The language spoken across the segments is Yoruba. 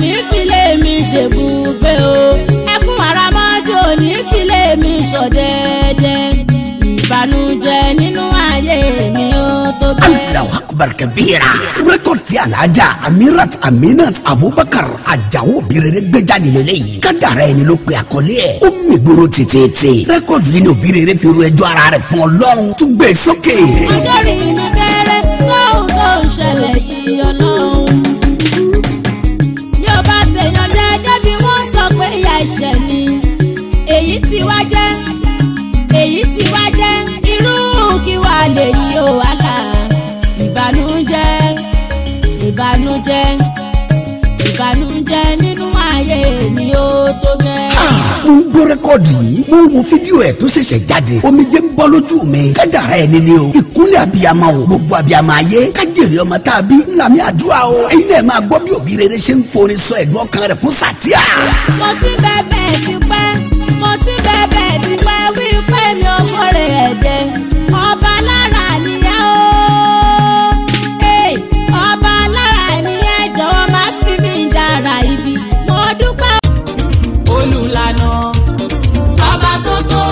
ní filé mi ṣebùgbé o ẹkún àràmọ́jò ní filé mi ṣọ̀dẹ̀dẹ̀ ìbànújẹ́ nínú ayé mi ó tó gẹ́. Allahu Akbar kabira. Record ti Alhaja Amirat Aminat Abubakar Ajao Obirere gbé jáde lélẹ́yìí. Kádàrá ẹni ló pe àkọlé ẹ̀. Ó mì gbòòrò tètè. Record yìí ni Obirere fi ru ẹjọ́ ara rẹ̀ fún Ọlọ́run tún gbé sókè. ọjọ́ rí mi bẹ̀rẹ̀ lóhùn tó ń ṣẹlẹ̀ yìí Ọlọ́run. bí ó bá tèèyàn jẹ́jẹ́ bí wọ́n sọ pé ìyà ẹ̀ṣẹ̀ ni èyí tí wá jẹ́ irú kí wà lè yí o àlà ìbànújẹ́ nínú ayé mi ó tó gẹ́. Mo ń gbọ́ rẹ́kọ̀dì yìí, mo ń wo fídíò ẹ̀ tó ṣẹ̀ṣẹ̀ jáde, omijé ń bọ́ lójú mi. Kádàrá ẹni ni o, ìkúnlẹ̀ abiyamọ o, gbogbo abiyamọ ayé, kájèrè ọmọ tá a bí ńlá mi àdúrà o. Ẹ̀yin náà máa gbọ́ bí Obirere ṣe ń forin sọ ẹ̀dùn ọkàn rẹ̀ fún Sàtíà. mo ti bẹ̀bẹ̀ ti pẹ́ wípé mi ò fọ́rẹ̀ ẹ̀jẹ̀ ọba lára nìyẹn o. ọba lára nìyẹn jọ̀wọ́ má fi mí dára ibi mo dúpẹ́. olùlànà ọba tó tó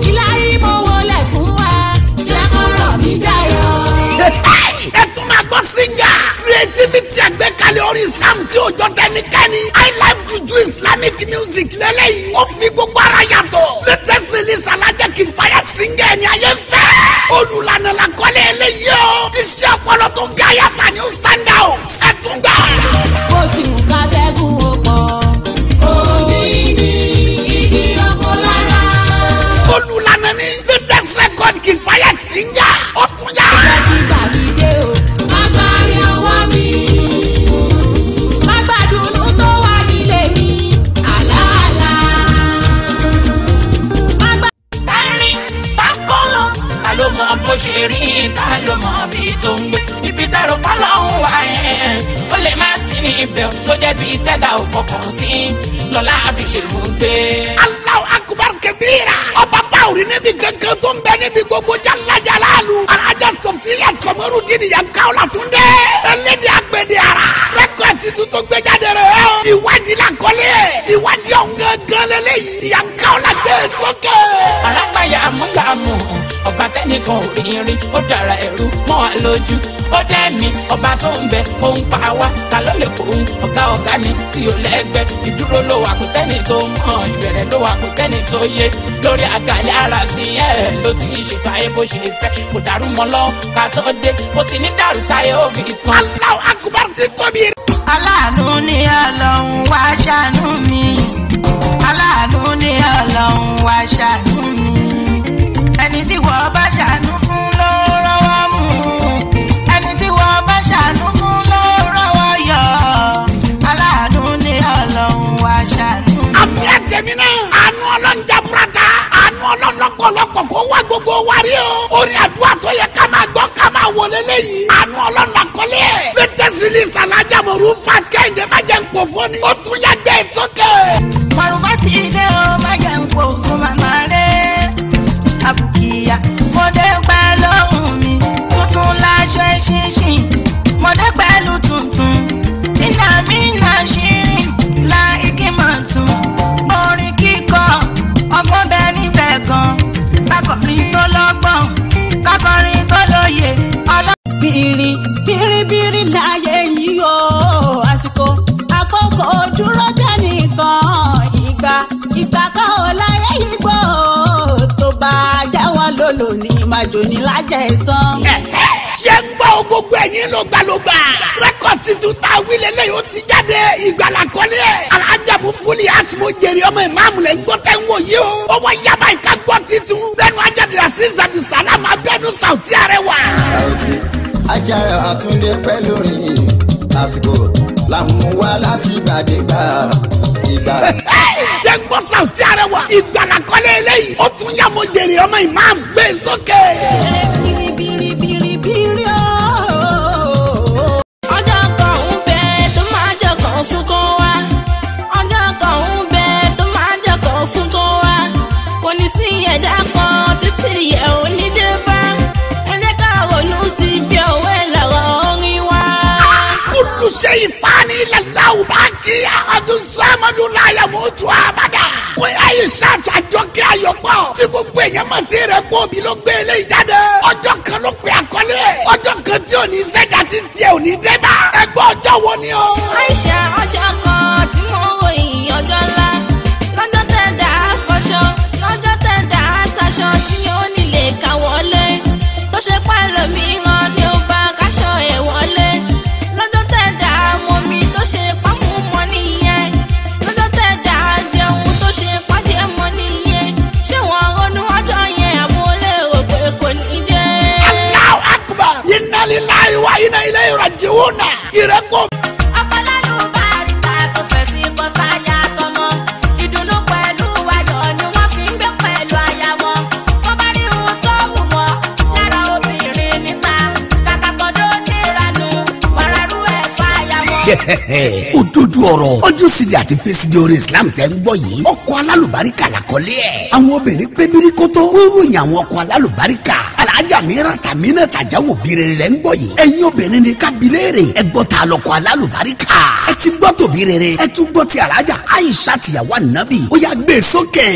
ìlàyé mo wọlé fún wa jẹ́ kọ́rọ̀ mi dayọ̀. Ẹ tún máa gbọ́ síngà. Creativity àgbékalẹ̀ orin Islam tí ó jọ tẹnikẹ́ni. I like juju Islamic music lélẹ́yìí. Ó fi gbogbo ara yàtọ̀. Latest release Alhaja Kifayat síngà ẹni ayé ń fẹ́. Olùlànà la kọ́lé eléyìí o. Iṣẹ́ ọpọlọ tó ga yàtà ni ó stand out. Ẹ tún gbà. bó ti wù ká tẹ́gùn ó pọ̀. igi ọkọ̀ lára. Olùlànà ni latest record Kifayat síngà. Ó tún yá. gbàgídé o má gbárí ọwọ́ mi má gbàdúnú tó wà nílé mi àlàálà má gbà. tani bákọ́lọ́ ta ló mọ bó ṣe rí ta ló mọ bí tó ń gbé ibi tẹ̀rọ fọlọ́hún wà ẹ̀ ó lè má sí ní ibẹ̀ ló jẹ́ bí tẹ́dà ò fọkàn sí lọ́la fi ṣèlú gbé. Allahu Akbar kabira. Ọba táwùrí níbi kankan tó ń bẹ níbi gbogbo jalajalalu. Alhaja Sofiyat Komarudin Yankaw Latunde. Ẹlẹ́dẹ̀ agbẹ̀dẹ̀ ara. Rẹ́kọ̀dì tuntun tó gbé jáde rẹ̀ ẹ́ o. Ìwádìí la kọ́lé ẹ̀. Ìwádìí ọ̀hún gangan lélẹ́yìí. Yankaw la gbé sókè. alágbàyà amúgbàmù ọba tẹnìkan ò rí rí ó dára ẹrú mọ́ wa lójú ó dẹ́mi ọba tó ń bẹ ó ń pa wá ta ló lè kó ń ọ̀gá ni tí ò lẹ́gbẹ́ ìdúró ló wà kó sẹ́ni tó mọ̀ ìbẹ̀rẹ̀ ló wà kó sẹ́ni tó yé lórí àgàlẹ̀ ara sí ẹ̀ ló ti ṣètò ayé bó ṣe fẹ́ kò dàrú mọ́ lọ ká tó dé kó sì ní dàrú táyé ó fi tán. Allahu Akbar ti tóbi. aláàánú ni Ọlọ́run wá ṣàánú mi aláàánú ni Ọlọ́run wá ṣàánú mi ẹni tí wọ́n bá ṣàánú fún ló rọ́wọ́ mú ẹni tí wọ́n bá ṣàánú fún ló rọ́wọ́ yọ aláàánú ni Ọlọ́run wá ṣàánú mi. Àmì ẹ̀tẹ̀mí náà. Àánú ọlọ́njà burata. Àánú ọlọ́lọ́pọ̀lọpọ̀ kó wá gbogbo wárí o. Orin àdúrà tó yẹ ká máa gbọ́ ká máa wọlé léyìí. Àánú ọlọ́lá kọ́lé ẹ̀. Latest release Alhaja Morufat Kẹ́hìndé má jẹ́ ń pò fún ni. Ó tún yá gbé sókè. Morufat ilé o má jẹ́ ń pò fún màmá rẹ̀ àbùkíyà mo dé pẹ̀lú ohùn mi tuntun láṣọ ṣinṣin mo dé pẹ̀lú tuntun iná mi náà ṣírin la igi mọ̀ tún orin kíkọ ọgbọ́n bẹ níbẹ̀ gan kákọrin tó lọ́gbọ́n kákọrin tó lóye bìrìbìrì láyé yìí o àsìkò àkókò dúró jẹ́ nìkan ìgbà kan ò láyé yìí gbọ́ tó bá jáwọ́ lólò ní màjò ní lájẹ̀ tán. Ṣé ń gbọ́ gbogbo ẹ̀yin lọ́gbàlọ́gbà? Rẹ́kọ̀dì tuntun tá a wí lélẹ́yìn ó ti jáde ìgbàlá kọ́lé ẹ̀. Alhaja Mufuliyat mo jèrè ọmọ ìmáàmù lẹ́ ń gbọ́ tẹ́ ń wò yìí o. Ó wọ yaba ìka gbọ́ titun. Lẹ́nu ajáde Azeez Abdulsalam Abíọ́dún Sauty Arẹwà. Sauty Ajára Àtúndé pẹ́ lórí àsìkò làmú wá láti gbàdégbà ìgbà. Ṣé ń gbọ́ Sauty Arẹwà? Ìgbàlá kọ́lé eléyìí. Ó tún yá mo jèrè ọmọ ìmáàmù gbé sókè. bìrìbìrì o ọjọ́ kan ń bẹ tó máa jẹ́ kan fún kó wá ọjọ́ kan ń bẹ tó máa jẹ́ kan fún kó wá kò ní sí ẹ̀dá kan títí ẹ̀ ò ní dé bá ẹ jẹ́ ká ronú sí bí òwe lọ́rọ̀ orin wá. Kúlù ṣe ìfani lẹ́láwù bá kí àdùn sọ́mọdún láyà mú tu àbàdà. kò ayé ṣáàtú àjọkẹ́ ayọ̀pọ̀ tí gbogbo èèyàn máa ṣe rẹ̀ pọ̀ bí ló gbé eléyìí jáde. ọjọ́ kan ló pe àkọlé ọjọ́ kan tí ò ní sẹ́jà tí tiẹ̀ ò ní dé bá. ẹgbẹ́ ọjọ́ wo ni o. Àìṣà ọjọ́ kan tí mo ròyìn ọjọ́ ńlá lọ́jọ́ tẹ̀dá fọṣọ lọ́jọ́ tẹ̀dá ṣaṣọ tí yóò nílé ká wọlé tó ṣe pálọ̀ mìíràn ni ó bá káṣọ ẹ̀ wọlé lọ́jọ́ tẹ̀dá mọ́mí tó ṣe pámú mọ́ nìyẹn lọ́jọ́ tẹ̀dá jẹun tó ṣe pàjẹ́ mọ́ nìyẹn ṣé wọ́n ronú ọjọ́ yẹn àbúlé rò pé kò ní dé. Allahu Akbar inna lillahi wa inna ilayhi raji'un ìrẹ́pọ̀. òdodo ọ̀rọ̀ ọjọ́ sídi àti pẹ́sìdì orí Islam tẹ́ ń gbọ́ yìí ọkọ̀ alálùbáríkà làkọ́lé ẹ̀ àwọn obìnrin pé bíríkótó ń ròyìn àwọn ọkọ̀ alálùbáríkà alájà mìíràn tàmínà tàjáwò bírèrè rẹ̀ ń gbọ́ yìí ẹ̀yin obìnrin ni kábílẹ̀rẹ̀ ẹ gbọ́ ta lọ́kọ̀ alálùbáríkà ẹ ti gbọ́ tòbí rere ẹ tún gbọ́ ti alájà Aisha tìyàwó ànábì ó yá gbé sókè.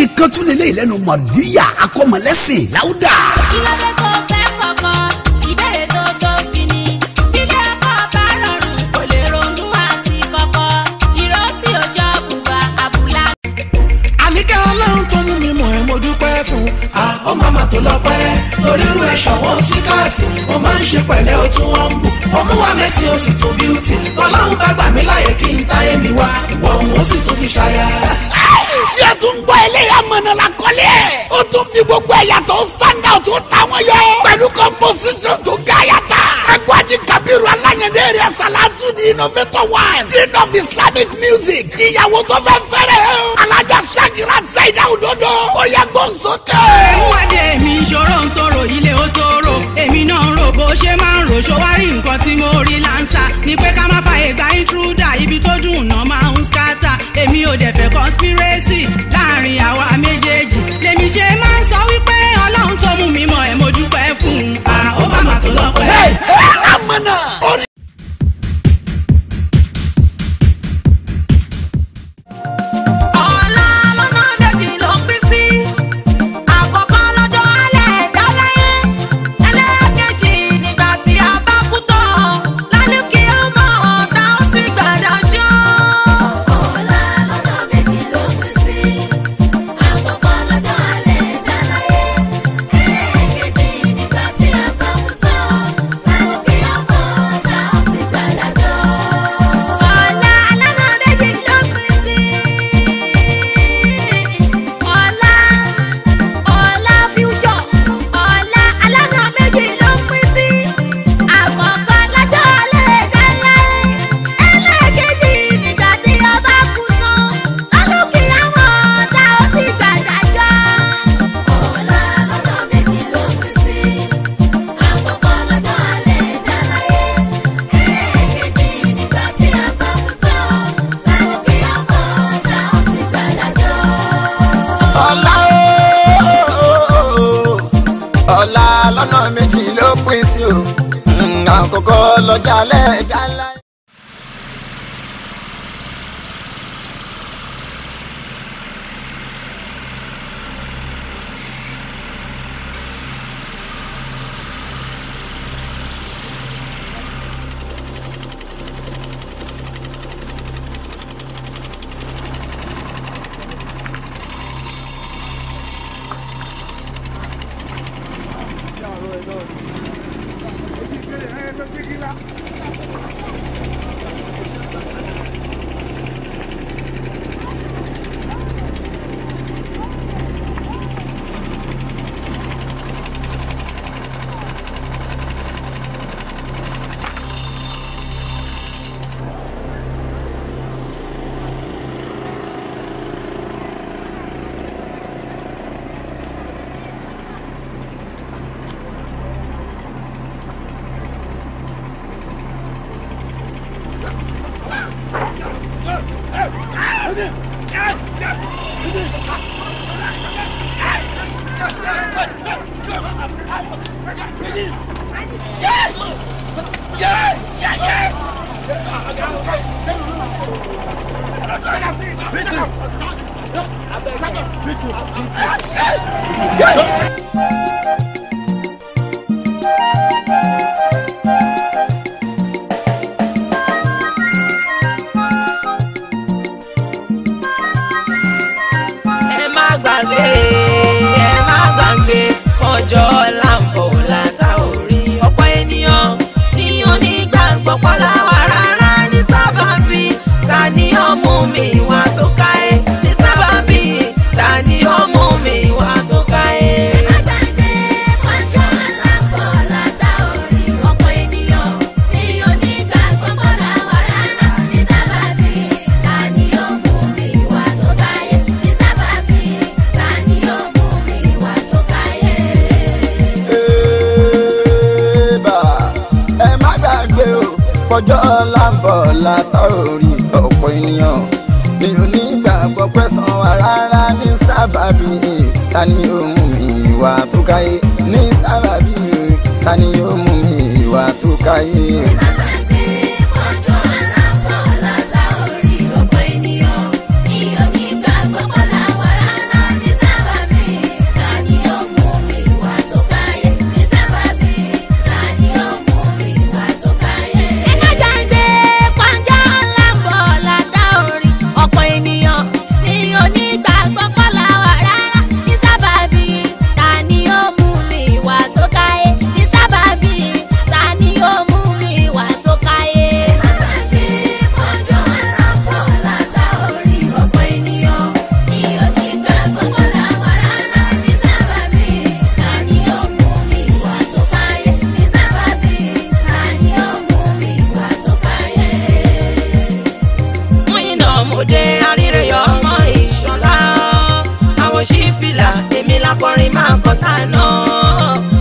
ìkàntúnilé ìlẹ́nu mọ̀díyà akọ́mọlẹ́sìn láwùdà. ìlọ́dẹ tó fẹ́ kọ̀kọ́ ìbéèrè tó tóbi ni bílẹ̀ ọkọ̀ bá rọrùn kò lè ronú àti kọ̀kọ́ ìró tí ó jọ bùbá àbúlá. àníkẹ́ ọlọ́run tó mú mi mọ̀ ẹ́ mo dúpẹ́ fún ó máa ma tó lọ pẹ́ torí irú ẹ̀ ṣọ̀wọ́n sí káàsì ó máa ń ṣe pẹ̀lẹ́ ó tún wọ́n ń bù ó mú wa mẹ́sìn ó sì tún bíútì ọlọ́run bá gbà mí láyè kí n táyé mi wá ìwọ òun ó sì tún fi ṣaya. ṣé ẹ tún gbọ́ eléyà mọ̀nà la kọ́lé ẹ̀ ó tún fi gbogbo ẹ̀yà tó stand out tó táwọn yọ pẹ̀lú composition tó gáyàtà ẹgbàájì Kabiru aláyẹ̀dẹ́ rẹ̀ Salatu di innovator one dean of Islamic music ìyàwó tó fẹ́ fẹ́rẹ̀ alájà Shakira Saida Òdodo ó yẹ gbọ́nsókè. ìwádìí èmi ìṣòro ń tọrọ ilé ó tọrọ èmi náà ń rò bó ṣe máa ń rò ṣọwárí nǹkan tí mo rí láǹṣà ni pé ká má fààyè gba intruder ibi tó dùn náà máa ń scatter èmi ò dẹ̀ fẹ́ conspiracy láàrin àwa méjèèjì lèmi ṣe máa ń sọ wípé ọlọ́run tó mú mi mọ̀ ẹ́ mo dúpẹ́ fún un ó bá má tó lọ́pẹ́. amọ̀nà orí. lọ́nà méjì ló pín sí o àkọ́kọ́ lọ́jà lẹ́ẹ̀dá láì. ọjọ́ ọ̀la ń bọ̀ látà orí ọ̀pọ̀ ènìyàn ní onígbàgbọ́ pọ́láwà rárá ní sábàbí ta ni ó mú mi wá tó ká ẹ ní sábàbí ta ni ó mú mi wá tó ká ẹ. ọjọ́ ọ̀la ń bọ̀ látà orí ọ̀pọ̀ ènìyàn ní onígbàgbọ́ pẹ̀sán wa rárá ní sábàbí ta ni ó mú mi wá tó káyé ní sábàbí ta ni ó mú mi wá tó káyé. akọrin máa kọ́ tàná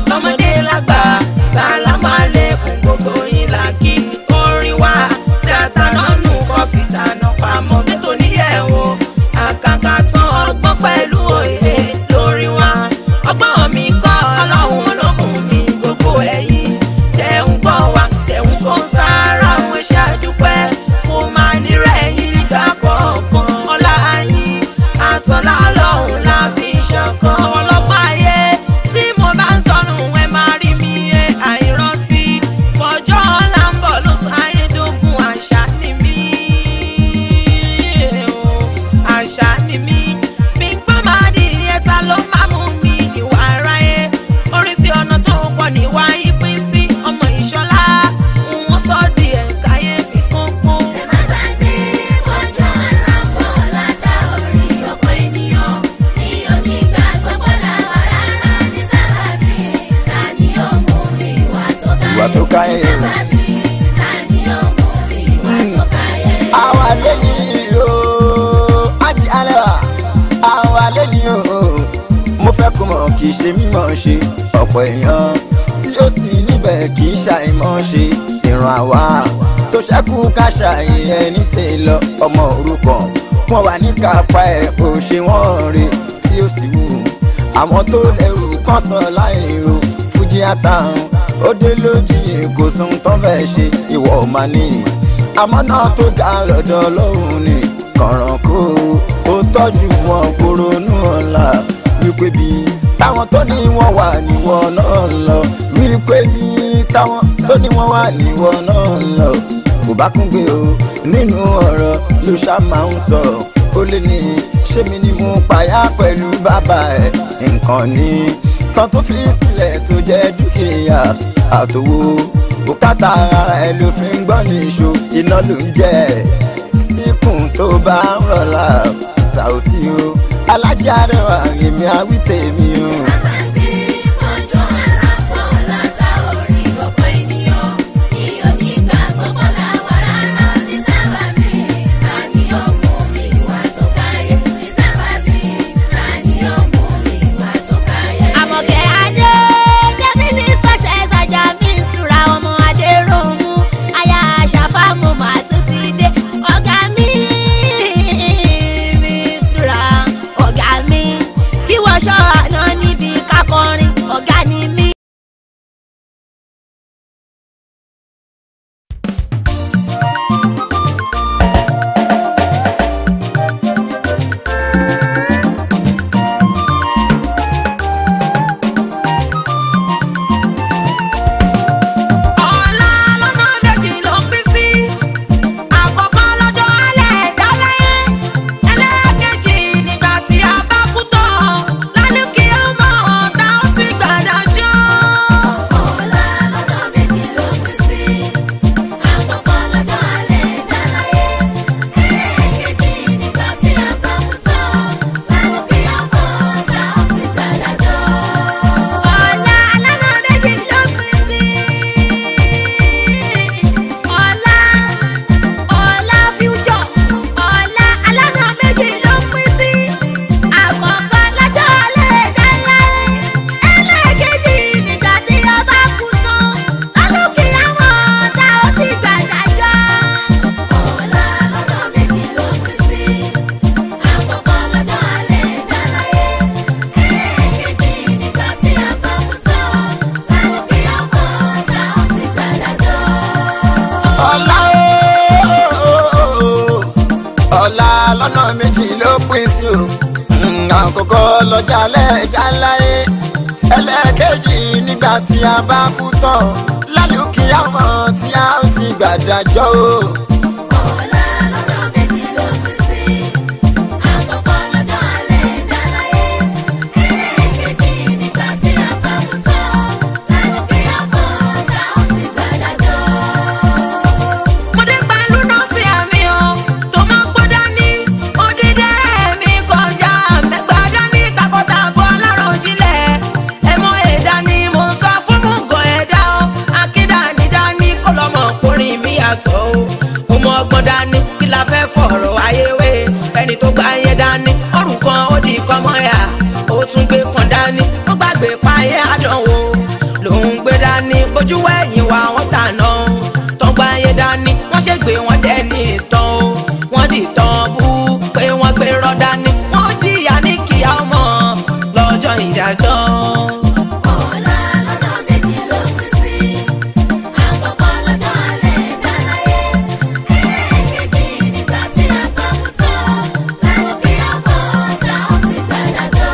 lọ́mọdé lágbà sálámà lẹ́kùn gbogbo yín làkì orin wa dáta náà nù kọfí tàná pamọ́ tó níyẹ̀wò àkàkà tán ọgbọ́n pẹ̀lú òye lórí wa ọgbọ́n mi kọ́ ọlọ́run ló mú mi gbogbo ẹ̀yìn tẹ̀hún gbọ́ wa tẹ̀hún kó sára wọn ṣàdúpẹ́ kó máa nírẹ̀ yín nígbà kọ̀ọ̀kan ọlá yín àtọ́lá ọlọ́run la fi ṣọ̀kan ọlọ́pàá ayé tí mo bá ń sọnù ẹ máa rí mi ẹ àìrántí ọjọ́ ọ̀la ń bọ̀ ló sọ ayédógún àṣà ni mí àṣà ni mí bí n gbọ́ máa di ẹ̀ta ló máa mú mi ìwà aráyé oríṣi ọ̀nà tó pọ̀ níwá yí pín sí ọmọ ìṣọ́lá wọ́n sọ di ẹ̀ka yẹn fi kúnkún. ẹ má gbàgbé ọjọ́ ọ̀la ń bọ̀ látà orí ọ̀pọ̀ ènìyàn ní onígbàgbọ́ pọ̀lá wà rárá ní sábàbí ta ni ó mú mi wá tó káyé sábàbí ta ni ó mú mi wá tó káyé. àwa lẹ́yìn o ájí alẹ́wà àwa lẹ́yìn o mo fẹ́ kó mọ̀ kì í ṣe mímọ̀ ṣe ọ̀pọ̀ èèyàn tí ó sì níbẹ̀ kì í ṣàìmọ̀ ṣe ìran àwa tó ṣẹ́kù káṣà ẹni ṣe lọ ọmọ òrukàn wọn wà ní kápá ẹ̀ ò ṣe wọ́n rè tí ó sì wù àwọn tó lẹ́rù kan sọ láì ro fújì àtàwọn ó dé lójijì kò sóhun tán fẹ́ ṣe ìwọ ò máa ní àmọ́ náà tó ga lọ́dọ̀ ọlọ́run ni kọ̀ọ̀ràn kó o tọ́jú wọn kó ronú ọ̀la wípé bí táwọn tó ní wọ́n wà níwọ náà lọ wípé bí táwọn tó ní wọ́n wà níwọ náà lọ kò bá kún gbé o nínú ọ̀rọ̀ ló ṣá máa ń sọ ó lé ní ṣé mi ni mo pàyà pẹ̀lú bàbá ẹ̀ nǹkan ní kan tó fi sílẹ̀ tó jẹ́ dúkìá àtòwò bùkátà ara ẹ̀ ló fi ń gbọ́ níṣó iná ló ń jẹ́ síkùn tó bá ń rọ̀lá Saoty o alájà rẹwà èmi àwí tèmi o. ẹ má gbàgbé ọjọ́ ọ̀la ń bọ̀ látà orí ọ̀pọ̀ ènìyàn ní onígbàgbọ́ pọ̀lá wà rárá ní sábàbí ta ni ó mú mi wá tó káyé ní sábàbí ta ni ó mú mi wá tó káyé. Àmọ̀kẹ́ Adé Jẹ́míní success ajá mi ń tura ọmọ Adéròmù aya Àṣàfà mo mà tún ti dé ọ̀gá mi mi ń tura ọ̀gá mi kí wọ́n ṣọ́ àná níbi ọ̀nà méjì ló pín sí o. Àkọ́kọ́ lọ́jà lẹ́ẹ̀jà láyé, ẹlẹ́ẹ̀kejì nígbà tí a bá kú tán, lálùkìyà mọ̀ tí a ó sì gbàdájọ́ o. Ọ̀la lọ́nà méjì ló pín sí. Àkọ́kọ́ lọ́jọ́ alẹ́ ìdáláyé. Ẹlẹ́ẹ̀kejì nígbà tí a bá kú tán. Lálùkìyà mọ̀ tá ó sì gbàdájọ́. Mo dé pẹ̀lú nọ́ọ̀sì àmì o, tó máa ń gbọ́dá ní odídẹrẹ́ mi kọjá mẹ́gbàá dání takọ̀tàbọ̀ aláròjinlẹ̀. Ẹ̀mọ́ ẹ̀dá ni mo ń sọ fún mùgọ̀ ẹ̀dá o, akídàní dání kọlọ́mọ kórìn mi yàtọ̀ o. Mo mọ ọgbọ́n dání kí la fẹ́ fọ̀rọ̀ ayé wé, ẹni tó gbá yẹn dání ọrùn kan ó di kọ́mọ́yà, ó tún gbé kan dání ó gbàgbé páyé àdánwò lòún gbé dání bójú wẹ̀yìn wá wọ́n tàná tọ́gbà yẹn dání wọ́n ṣègbè wọ́n dẹ́ni ìtàn o, wọ́n di tán bú pé wọ́n gbé rọ́ dání wọ́n jìyà ní kíá ọmọ lọ́jọ́ ìdájọ́. Ọ̀la lọ́nà méjì ló pín sí. Àkọ́kọ́ lọ́jọ́ alẹ́ ìdáláyé. Ẹlẹ́ẹ̀kejì nígbà tí a bá kú tán. Lálùkìyà mọ̀ tá ó sì gbàdájọ́.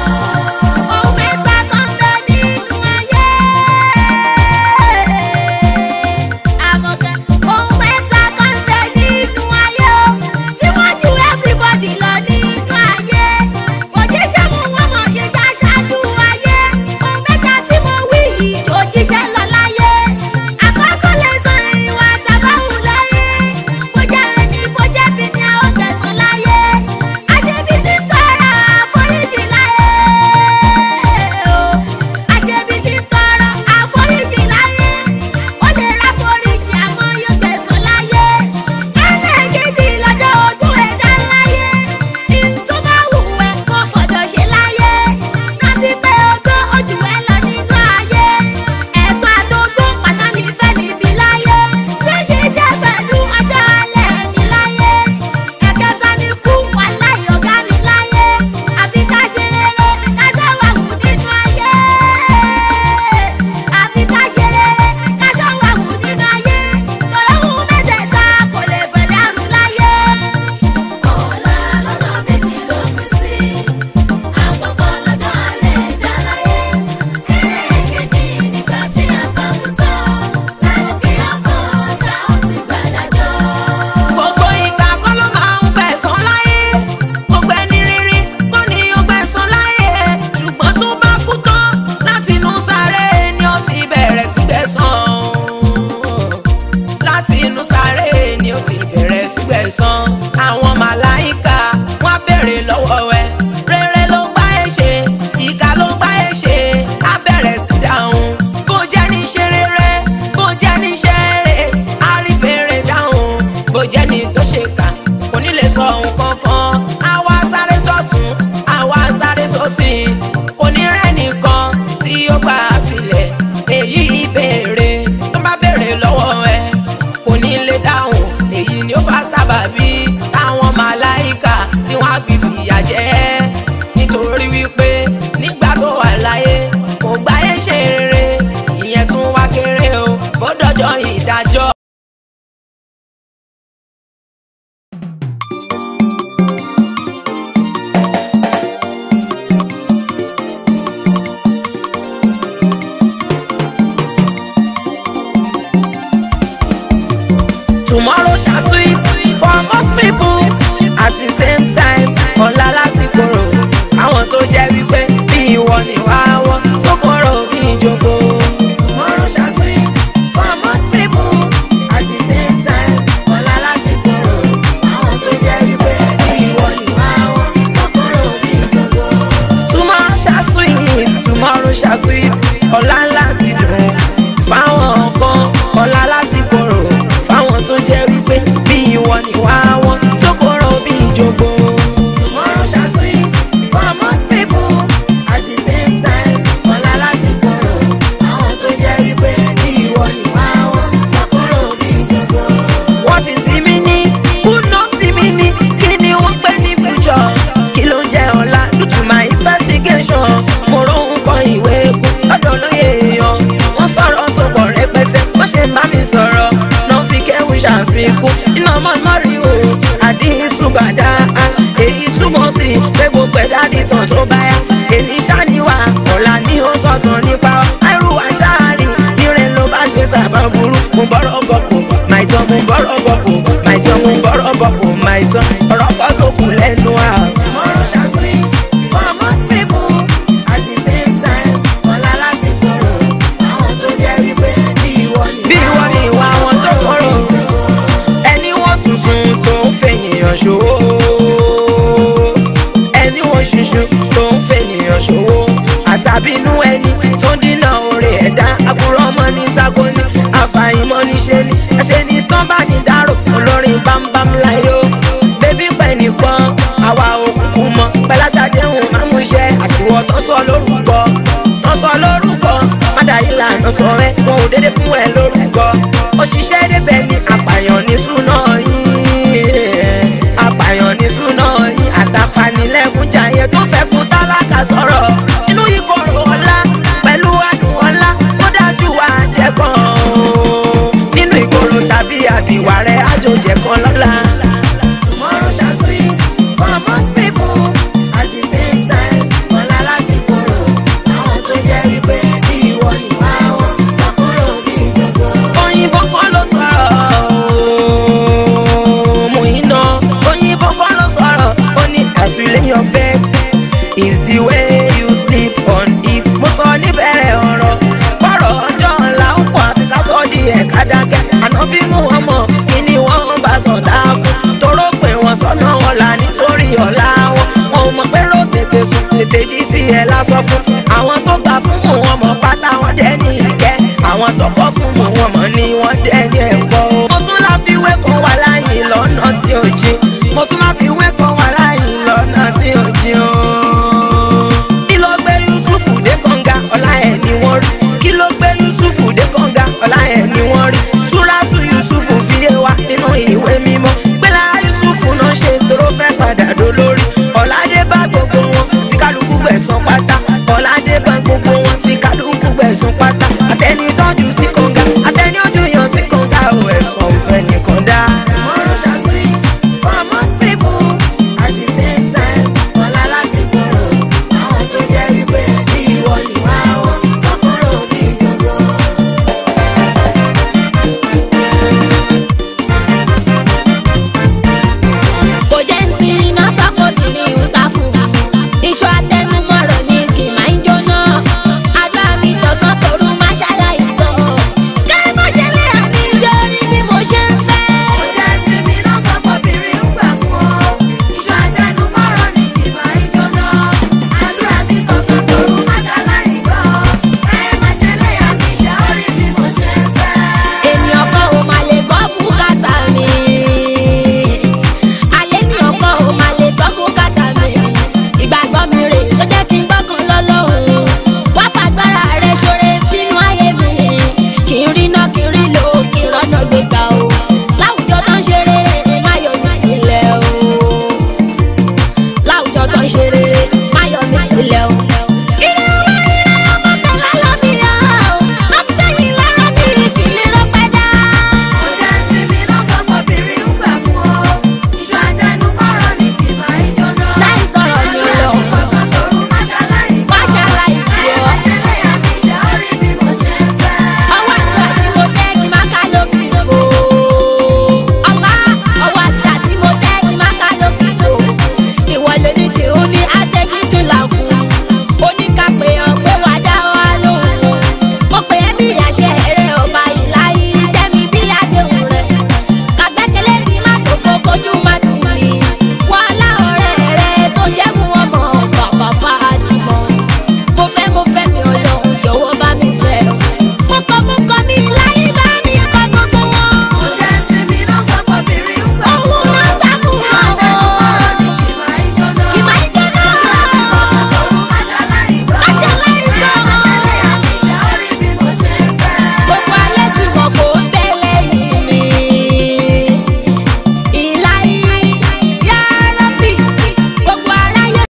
Ohun mẹ́ta kan bẹ nínú ayé. Àmọ̀kẹ́, ohun mẹ́ta kan bẹ nínú ayé o, tí wọ́n ju everybody lọ nínú ayé. Òjíṣẹ́ mú wọn mọ̀ ṣe já ṣáájú ayé. Ohun mẹ́ta tí mo wí yìí tó jíṣẹ́ lọ láyé. Àkọ́kọ́ lè san ìwà tàbáwù láyé. Bó jẹ́ rẹ̀ ni bó jẹ́ bí ni a ó gbẹ̀san láyé. Àṣebí ti tọrọ àforíjì láyé o. Àṣebí ti tọrọ àforíjì láyé. Ó lè ra foríjì àmọ́ yóò gbẹ̀san láyé. Ẹlẹ́ẹ̀kejì lọ́jọ́ ogún ẹ̀dá láyé. Ìtú bá wù ẹ́ kó fọ̀dọ̀ ṣe láyé. Rántí pé ogún ojú ẹ lọ nínú ayé. Ẹ̀san àtogún pàṣán ní ìfẹ́ níbi láyé. Tí ń ṣiṣẹ́ pẹ̀lú ọjọ́ alẹ́ mi láyé. Ẹ̀kẹta ni kú wàláhì ọ̀gá mi láyé. Àfi ká ṣe rere ká ṣọ́wàwù nínú ayé. Àfi ká ṣe rere ká ṣọ́wàwù nínú ayé. Tòlóhùn mẹ́tẹ̀ẹ̀ta kò lè fẹ̀ dàrú láyé. Ọ̀la lọ́nà méjì ló pín sí. Àkọ́kọ́ lọ́jọ́ alẹ́ ìdáláyé. Ẹlẹ́ẹ̀kejì nígbà tí a bá kú tán. Lálùkìyà mọ̀ tá ó sì gbàdájọ́. Gbogbo ìgbà kọ́ ló máa ń gbẹ̀san láyé. Gbogbo ẹni rírí kọ́ ni ó gbẹ̀san láyé. Ṣùgbọ́n tó bá kú tán láti inú sáré ni ó ti bẹ̀rẹ̀ sí gbẹ̀san. Láti inú sáré ni ó ti bẹ̀rẹ̀ sí gbẹ̀san. Àwọn màláìka wọ́n á béèrè lọ́wọ́ ẹ. Rere ló gbá ẹ ṣe, ìkà ló gbá ẹ ṣe. Á bẹ̀rẹ̀ sí dáhùn. Bó jẹ́ ní ṣe rere, bó jẹ́ ní ṣe rere, á rí bèrè dáhùn. Bó jẹ́ ní tó ṣe kà, kò ní lè sọ ohun kankan. Àwa sáré sọ́tún, àwa sáré sósì. Kò ní rẹ́ nìkan tí ó gbà sílẹ̀. Èyí ìbéèrè tó bá béèrè lọ́wọ́ ẹ, kò ní lè dáhùn. Èyí ni ó fa sábàbí táwọn màláìka tí wọ́n á fi fìyà jẹ ẹ́. Nítorí wípé nígbà tó wà láyé kò gbáyé ṣe rere, ìyẹn tún wá kéré o, bó dọjọ́ ìdájọ́. Tomorrow shall sweet for most people at the same time. Ọ̀la láti korò, àwọn tó jẹ́ wípé bí ìwọ ni wá wọ́n tó korò bí ìjòkó. Tomorrow shall sweet for most people at the same time. Ọ̀la láti korò, àwọn tó jẹ́ wípé bí ìwọ ni wá wọ́n tó korò bí ìjòkó. Tomorrow shall sweet, tomorrow shall sweet. Ọ̀la láti dùn fáwọn kan, ọ̀la láti korò fáwọn tó jẹ́ wípé bí ìwọ ni wá wọ́n tó korò bí ìjòkó. Tomorrow shall sweet for most people at the same time. sùúrù mo bọ́rọ̀ bọ̀kù màìtàn mo bọ́rọ̀ bọ̀kù màìtàn mo bọ́rọ̀ bọ̀kù màìtàn ọ̀rọ̀ kan tó kù lẹ́nu à. Tomorrow shall spring for most people at the same time. Ọ̀la láti kúrò àwọn tó jẹ́ wípé bí ìwọ ni ìwà àwọn tó kọ̀rọ̀ ẹni wọ́n tuntun tó ń fènìyàn ṣòwò ẹni wọ́n ṣinṣin tó ń fènìyàn ṣòwò àtàbínú ẹni tó dínà oore ẹ̀dá àbúrò ọmọ ní sagoni àfàìmọ̀ níṣẹ́ ni ẹṣẹ́ ni tán bá ní dárò olórin bámbám láyò bébí pẹ̀ nìkan àwa òkùnkùn mọ́ pẹ́láṣadéhùn mámúṣẹ́ àtiwọ́ tó sọ lórúkọ mádàílànà sọ ẹ́ wọn ò dédé fún ẹ lórúkọ òṣìṣẹ́ débẹ̀ ni àpàyàn ní súná yín àpàyàn ní súná yín àtàpánilẹ́kúnjayé tó fẹ́ kún tálákà sọ̀rọ̀ inú ìkorò ọlá pẹ̀lú adùn ọlá tó dájú wá jẹ́ kan nínú ìkorò tàbí àbíwá rẹ̀ àjòjẹ̀ kan lọ́la. Tomorrow shall spring for most people at the same time. Ọ̀la láti kúrò àwọn tó jẹ́ wípé bí ìwọ ni wá wọn tó kúrò bí ìjọba. òyìnbó kan ló sọ̀rọ̀ mú iná òyìnbó kan ló sọ̀rọ̀ ó ní as you lay your bed is the way you sleep on it. mo sọ níbẹ̀rẹ̀ ọ̀rọ̀ bọ́rọ̀ ọjọ́ ńlá ń pọ̀ àfi ká sọ di ẹ̀ka dákẹ́ ànábì Muhammad kí ni wọ́n bá sọ̀tà fún toró pé wọ́n sọ́nà ọ̀la nítorí ọ̀la wọn ò mọ̀ pé ró tètè sùn tètè jí sí ẹ̀ lásọ fún àwọn tó gbà fún Muhammad pátá wọn dẹ́ ní ìkẹ́ àwọn tó kọ́ fún